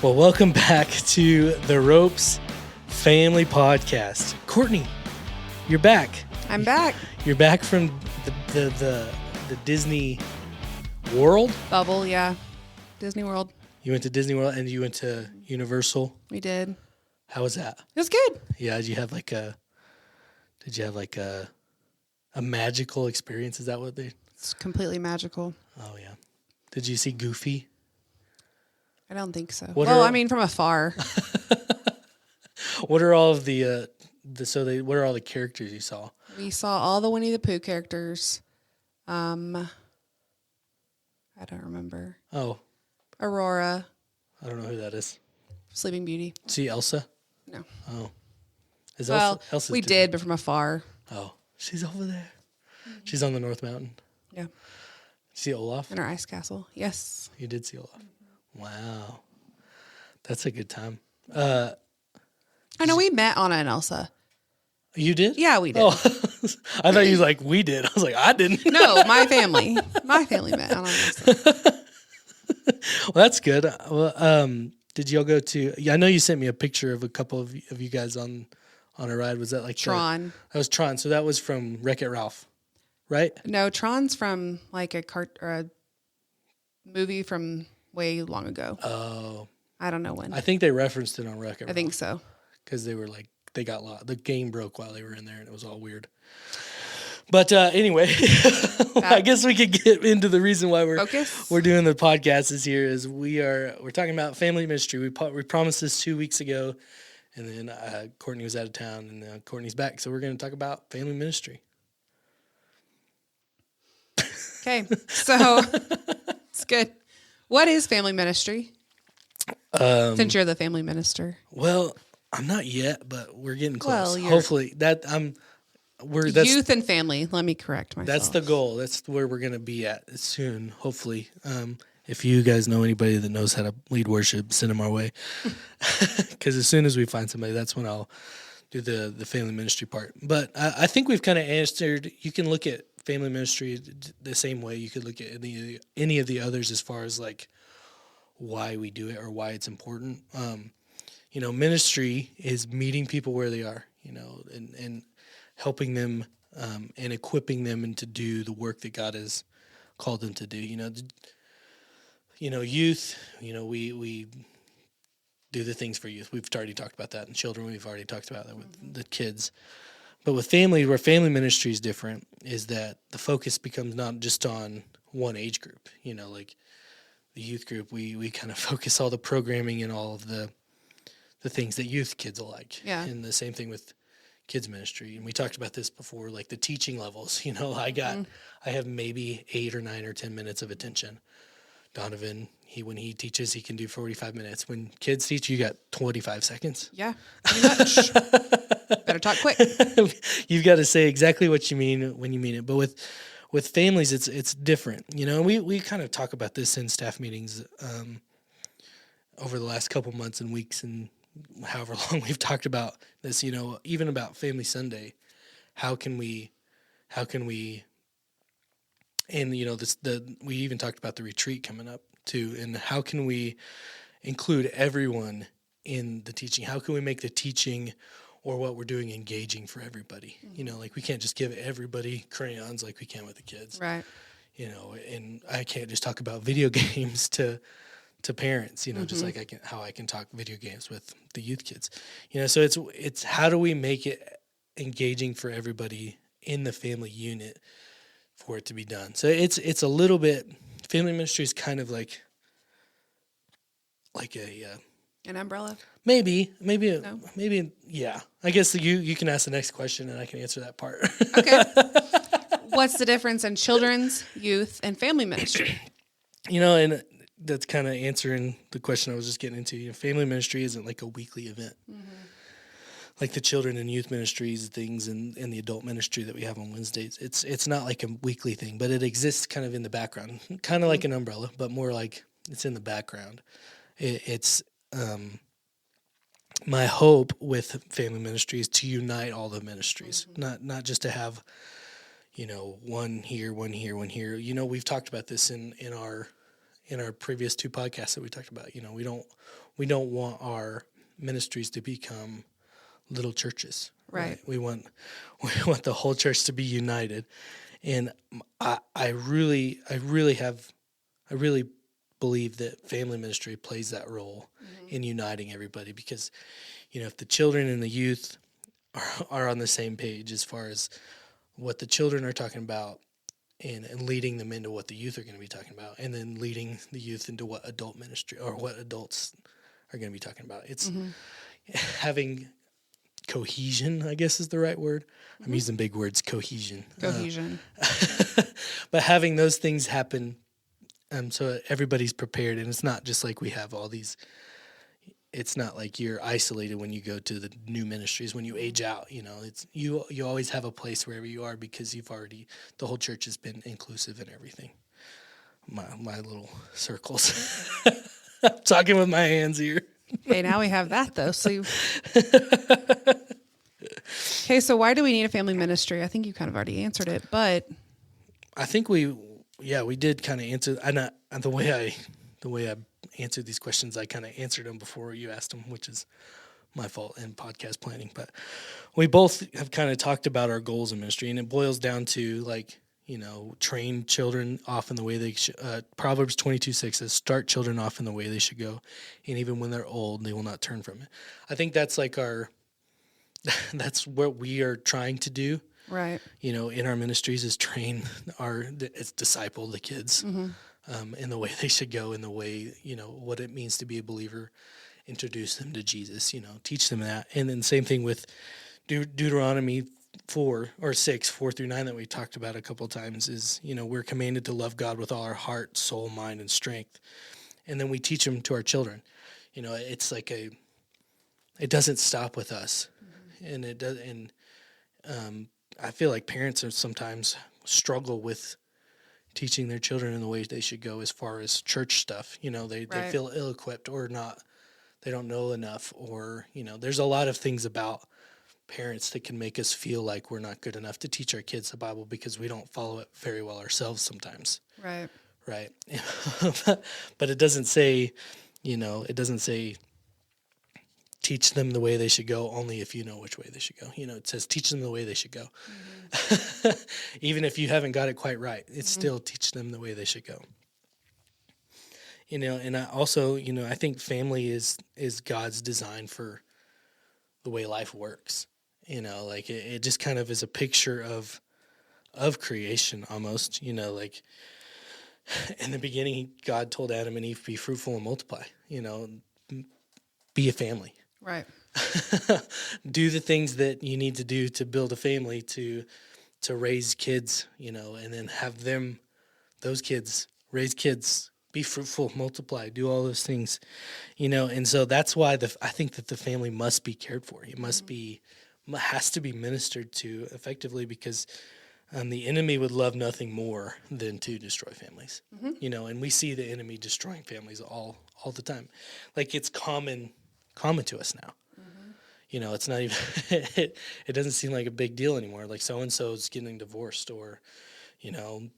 Well, welcome back to the Ropes Family Podcast. Courtney, you're back. I'm back. You're back from the Disney World? Bubble, yeah. Disney World. You went to Disney World and you went to Universal. We did. How was that? It was good. Yeah, did you have a magical experience? Is that what they? It's completely magical. Oh yeah. Did you see Goofy? I don't think so. What Well, are- I mean, from afar. What are all of what are all the characters you saw? We saw all the Winnie the Pooh characters. I don't remember. Oh, Aurora, I don't know who that is. Sleeping Beauty. See Elsa? No. Oh. Is Well, Elsa's we Disney? did, but from afar. Oh, she's over there. She's on the North Mountain. Yeah. See Olaf? In our ice castle. Yes. You did see Olaf. Wow. That's a good time. I know we met Anna and Elsa. You did? Yeah, we did. Oh, I thought you was like, we did. I was like, I didn't. No, my family. My family met Anna and Elsa. Well, that's good. Well, did y'all go to, yeah, I know you sent me a picture of a couple of you guys on a ride. Was that like Tron. That was Tron. So that was from Wreck-It Ralph, right? No, Tron's from like a movie from way long ago. Oh. I don't know when. I think they referenced it on Wreck-It Ralph. I think so. Because they were like, they got lost. The game broke while they were in there and it was all weird. But anyway, I guess we could get into the reason why we're doing the podcast this year is we're talking about family ministry. We promised this 2 weeks ago, and then Courtney was out of town, and Courtney's back, so we're going to talk about family ministry. Okay, so it's good. What is family ministry? Since you're the family minister. Well, I'm not yet, but we're getting close. Well, hopefully that's youth and family. Let me correct myself. That's the goal. That's where we're going to be at soon, hopefully. If you guys know anybody that knows how to lead worship, send them our way. Because as soon as we find somebody, that's when I'll do the family ministry part. But I think we've kind of answered. You can look at family ministry the same way. You could look at any of the others as far as like why we do it or why it's important. Ministry is meeting people where they are, and helping them and equipping them and to do the work that God has called them to do. Youth, we do the things for youth. We've already talked about that. And children, we've already talked about that with the kids. But with family, where family ministry is different, is that the focus becomes not just on one age group. Like the youth group, we kind of focus all the programming and all of the things that youth kids will like. Yeah. And the same thing with kids ministry. And we talked about this before, like the teaching levels. I have maybe 8 or 9 or 10 minutes of attention. Donovan, when he teaches, he can do 45 minutes. When kids teach, you got 25 seconds. Yeah, pretty much. Better talk quick. You've got to say exactly what you mean when you mean it. But with families, it's different. We kind of talk about this in staff meetings over the last couple months and weeks and however long we've talked about this, even about Family Sunday, how can we, and we even talked about the retreat coming up too, and how can we include everyone in the teaching? How can we make the teaching or what we're doing engaging for everybody? Mm-hmm. Like we can't just give everybody crayons like we can with the kids, Right. And I can't just talk about video games to parents, just like I can talk video games with the youth kids, so it's how do we make it engaging for everybody in the family unit for it to be done. So it's a little bit, family ministry is kind of like An umbrella? maybe, No? yeah. I guess you can ask the next question and I can answer that part. Okay. What's the difference in children's, youth, and family ministry? And that's kind of answering the question I was just getting into. Family ministry isn't like a weekly event. Mm-hmm. Like the children and youth ministries things and the adult ministry that we have on Wednesdays. It's not like a weekly thing, but it exists kind of in the background, kind of like an umbrella, but more like it's in the background. It's my hope with family ministry is to unite all the ministries, not just to have, one here, one here, one here. We've talked about this in in our previous 2 podcasts that we talked about. You know, we don't want our ministries to become little churches. Right. We want the whole church to be united. And I really believe that family ministry plays that role in uniting everybody, because, you know, if the children and the youth are on the same page as far as what the children are talking about, and leading them into what the youth are going to be talking about, and then leading the youth into what adult ministry or what adults are going to be talking about. It's having cohesion, I guess is the right word. I'm using big words, cohesion. But having those things happen so everybody's prepared, and it's not just like we have all these, it's not like you're isolated when you go to the new ministries. When you age out, you know, it's you always have a place wherever you are, because the whole church has been inclusive in everything. My little circles. I'm talking with my hands here. Hey, now we have that though. So okay, so why do we need a family ministry? I think you kind of already answered it, but I think we did kind of answer. The way I answered these questions, I kind of answered them before you asked them, which is my fault in podcast planning. But we both have kind of talked about our goals in ministry, and it boils down to, like, you know, train children off in the way they should. Proverbs 22:6 says, "Start children off in the way they should go, and even when they're old, they will not turn from it." I think that's like that's what we are trying to do. right. You know, in our ministries, is train disciple the kids in the way they should go, in the way, you know, what it means to be a believer, introduce them to Jesus, you know, teach them that. And then same thing with Deuteronomy 4:6 that we talked about a couple of times, is, you know, we're commanded to love God with all our heart, soul, mind, and strength. And then we teach them to our children. You know, it's like it doesn't stop with us. And it does. And I feel like parents are sometimes struggle with teaching their children in the way they should go as far as church stuff. You know, they feel ill-equipped, or not, they don't know enough, or, you know, there's a lot of things about parents that can make us feel like we're not good enough to teach our kids the Bible, because we don't follow it very well ourselves sometimes. Right. Right. But it doesn't say, you know, teach them the way they should go only if you know which way they should go. You know, it says teach them the way they should go. Even if you haven't got it quite right, it's still teach them the way they should go. You know, and I also, you know, I think family is God's design for the way life works. You know, like it just kind of is a picture of creation almost. You know, like in the beginning, God told Adam and Eve, be fruitful and multiply. You know, be a family. Right. Do the things that you need to do to build a family, to raise kids, you know, and then have those kids raise kids, be fruitful, multiply, do all those things, you know. And so that's why I think that the family must be cared for. It has to be ministered to effectively, because the enemy would love nothing more than to destroy families, you know. And we see the enemy destroying families all the time. Like, it's common to us now. You know, it's not even it doesn't seem like a big deal anymore. Like, so and so's getting divorced, or, you know,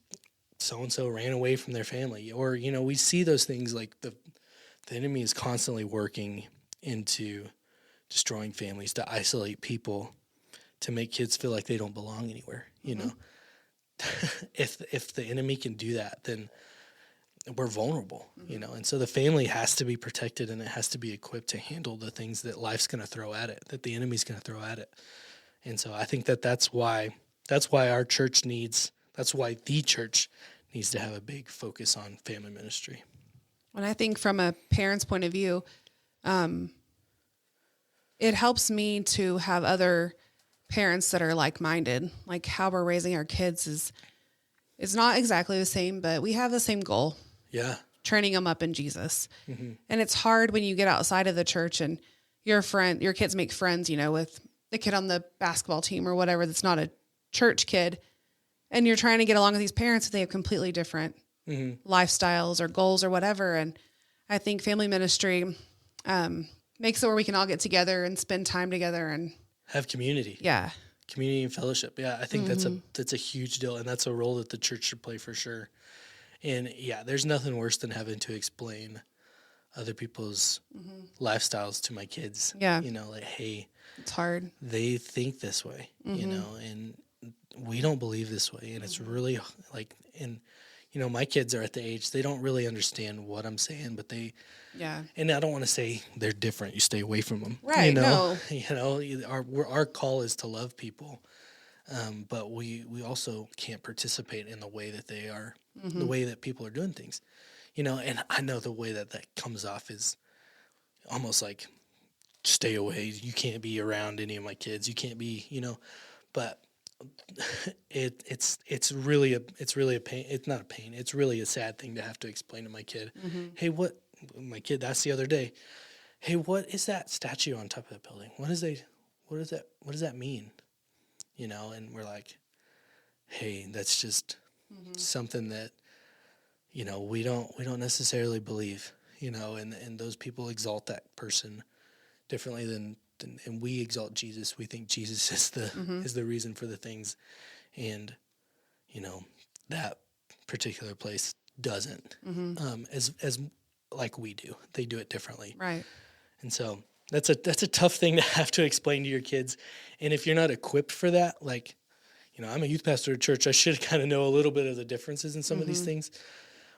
so and so ran away from their family, or, you know, we see those things. Like, the enemy is constantly working into destroying families, to isolate people, to make kids feel like they don't belong anywhere. You know, if the enemy can do that, then we're vulnerable, you know. And so the family has to be protected, and it has to be equipped to handle the things that life's going to throw at it, that the enemy's going to throw at it. And so I think that's why the church needs to have a big focus on family ministry. And I think from a parent's point of view, it helps me to have other parents that are like-minded. Like, how we're raising our kids is not exactly the same, but we have the same goal. Yeah. Training them up in Jesus. And it's hard when you get outside of the church and your kids make friends, you know, with the kid on the basketball team or whatever that's not a church kid. And you're trying to get along with these parents, and they have completely different lifestyles or goals or whatever. And I think family ministry makes it where we can all get together and spend time together and have community. Yeah. Community and fellowship. Yeah, I think that's a huge deal, and that's a role that the church should play for sure. And yeah, there's nothing worse than having to explain other people's lifestyles to my kids. Yeah. You know, like, hey, It's hard. they think this way, you know, and we don't believe this way. And it's really like, and, you know, my kids are at the age, they don't really understand what I'm saying, but Yeah. and I don't want to say they're different. You stay away from them. Right, You know, no. you know, our call is to love people. But we also can't participate in the way that they are, the way that people are doing things, you know. And I know the way that comes off is almost like, stay away. You can't be around any of my kids. You can't be, you know. But it's really a pain. It's not a pain. It's really a sad thing to have to explain to my kid. Hey, what my kid asked the other day? Hey, what is that statue on top of that building? What does that mean? You know, and we're like, hey, that's just something that, you know, we don't necessarily believe, you know, and those people exalt that person differently than and we exalt Jesus. We think Jesus is the reason for the things, and you know, that particular place doesn't as like we do. They do it differently. Right. And so that's a tough thing to have to explain to your kids. And if you're not equipped for that, like, you know, I'm a youth pastor at church. I should kind of know a little bit of the differences in some of these things.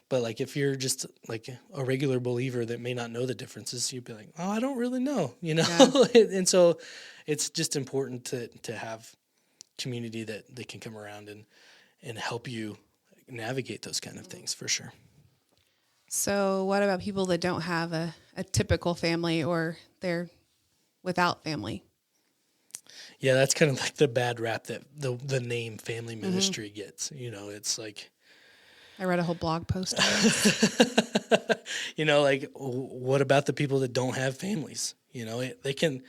But like, if you're just like a regular believer that may not know the differences, you'd be like, oh, I don't really know, you know? Yeah. And so it's just important to have community that they can come around and help you navigate those kind of things, for sure. So what about people that don't have a typical family, or they're without family? Yeah, that's kind of like the bad rap that the name family ministry gets. You know, it's like, I read a whole blog post on this. you know, like, what about the people that don't have families? You know, they can,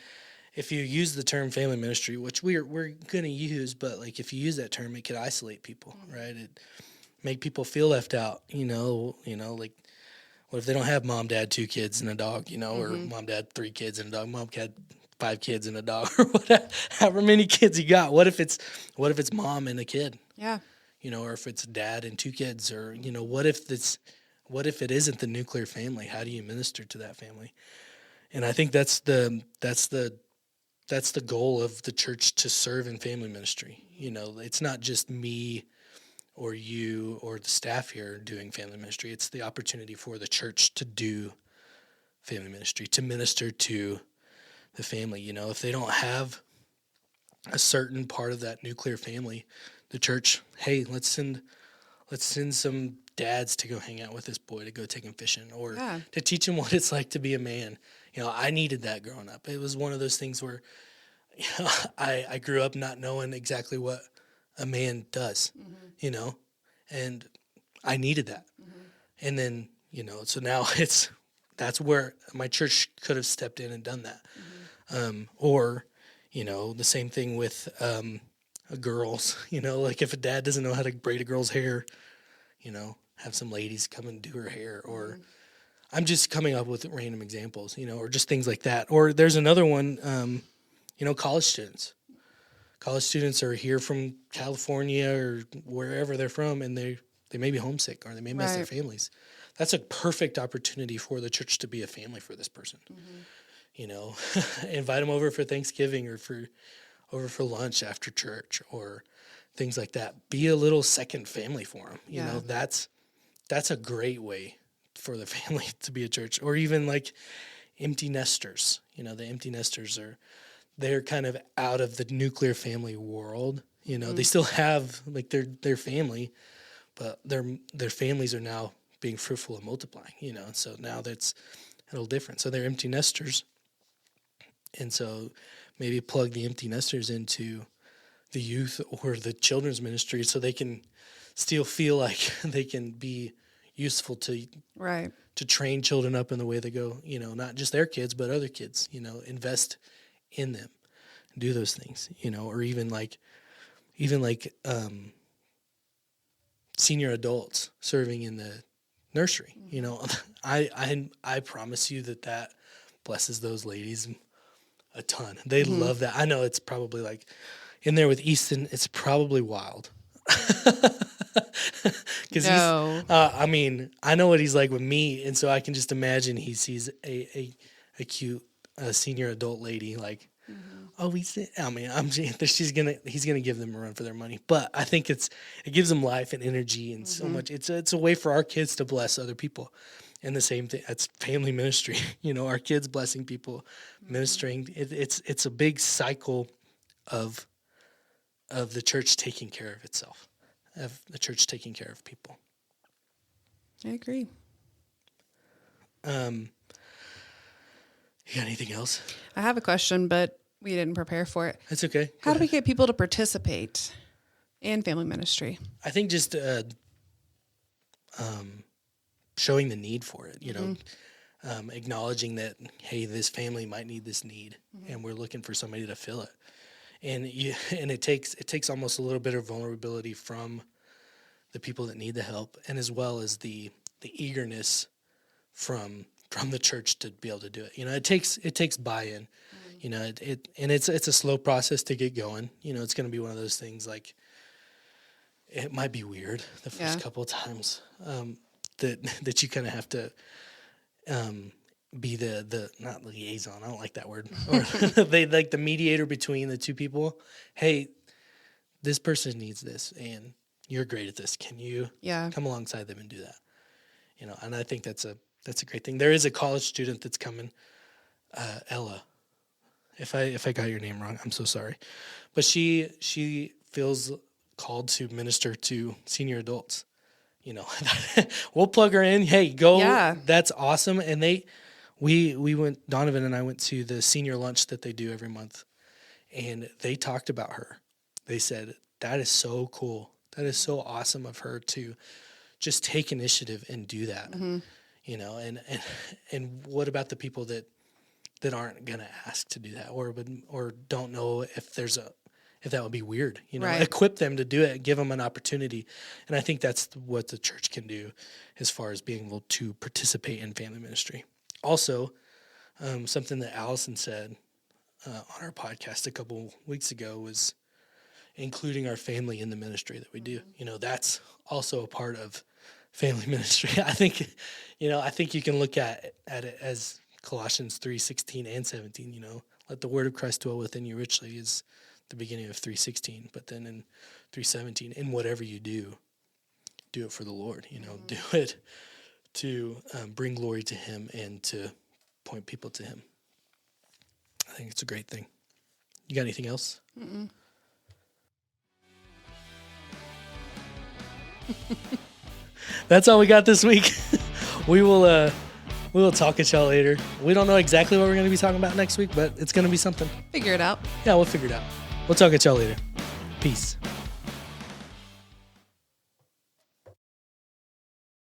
if you use the term family ministry, which we're going to use, but like, if you use that term, it could isolate people, right? It make people feel left out, you know, like, what if they don't have mom, dad, 2 kids and a dog, you know, or mom, dad, 3 kids and a dog, mom, dad, 5 kids and a dog, or whatever, however many kids you got. What if it's mom and a kid? Yeah. You know, or if it's dad and 2 kids, or, you know, what if it isn't the nuclear family? How do you minister to that family? And I think that's the goal of the church, to serve in family ministry. You know, it's not just me or you or the staff here doing family ministry. It's the opportunity for the church to do family ministry, to minister to the family. You know, if they don't have a certain part of that nuclear family, the church, hey, let's send some dads to go hang out with this boy, to go take him fishing, or to teach him what it's like to be a man. You know, I needed that growing up. It was one of those things where, you know, I grew up not knowing exactly what a man does, you know, and I needed that. And then, you know, so now that's where my church could have stepped in and done that. Or, you know, the same thing with girls, you know, like if a dad doesn't know how to braid a girl's hair, you know, have some ladies come and do her hair. Or I'm just coming up with random examples, you know, or just things like that. Or there's another one, you know, college students. College students are here from California or wherever they're from, and they may be homesick, or they may miss their families. That's a perfect opportunity for the church to be a family for this person. You know, invite them over for Thanksgiving, or over for lunch after church, or things like that. Be a little second family for them. You know, that's a great way for the family to be a church. Or even like empty nesters. You know, the empty nesters they're kind of out of the nuclear family world. You know, they still have like their family, but their families are now being fruitful and multiplying, you know. So now that's a little different. So they're empty nesters. And so maybe plug the empty nesters into the youth or the children's ministry, so they can still feel like they can be useful to train children up in the way they go, you know, not just their kids, but other kids, you know, invest in them, do those things, you know. Or even like senior adults serving in the nursery, you know. I promise you that blesses those ladies a ton. They love that. I know it's probably like in there with Easton, it's probably wild. Because No. I mean, I know what he's like with me, and so I can just imagine he sees a cute senior adult lady like, oh, I mean, he's gonna give them a run for their money. But I think it gives them life and energy and so much. It's a way for our kids to bless other people. And the same thing, that's family ministry. Our kids blessing people, ministering. It's a big cycle of the church taking care of itself, of the church taking care of people. I agree. You got anything else? I have a question, but we didn't prepare for it. That's okay. How do we get people to participate in family ministry? I think just showing the need for it, acknowledging that, hey, this family might need this need, and we're looking for somebody to fill it. And it takes almost a little bit of vulnerability from the people that need the help, and as well as the eagerness from the church to be able to do it. It takes buy-in. It's a slow process to get going. It's going to be one of those things like it might be weird the first couple of times that you kind of have to be the not liaison. I don't like that word. Or they like the mediator between the two people. Hey, this person needs this, and you're great at this. Can you come alongside them and do that? And I think that's a great thing. There is a college student that's coming, Ella. If I got your name wrong, I'm so sorry. But she feels called to minister to senior adults. We'll plug her in. Hey, go. Yeah. That's awesome. And we went, Donovan and I went to the senior lunch that they do every month, and they talked about her. They said, that is so cool. That is so awesome of her to just take initiative and do that. Mm-hmm. And what about the people that aren't going to ask to do that or don't know if that would be weird, right. Equip them to do it, give them an opportunity. And I think that's what the church can do as far as being able to participate in family ministry. Also, something that Allison said on our podcast a couple weeks ago was including our family in the ministry that we do. That's also a part of family ministry. I think you can look at it as Colossians 3:16 and 17, let the word of Christ dwell within you richly is the beginning of 3:16, but then in 3:17, in whatever you do it for the Lord, do it to bring glory to him and to point people to him. I think it's a great thing. You got anything else? Mm-mm. That's all we got this week. We will talk at y'all later. We don't know exactly what we're going to be talking about next week, but it's going to be something. Figure it out. Yeah, we'll figure it out. We'll talk at y'all later. Peace.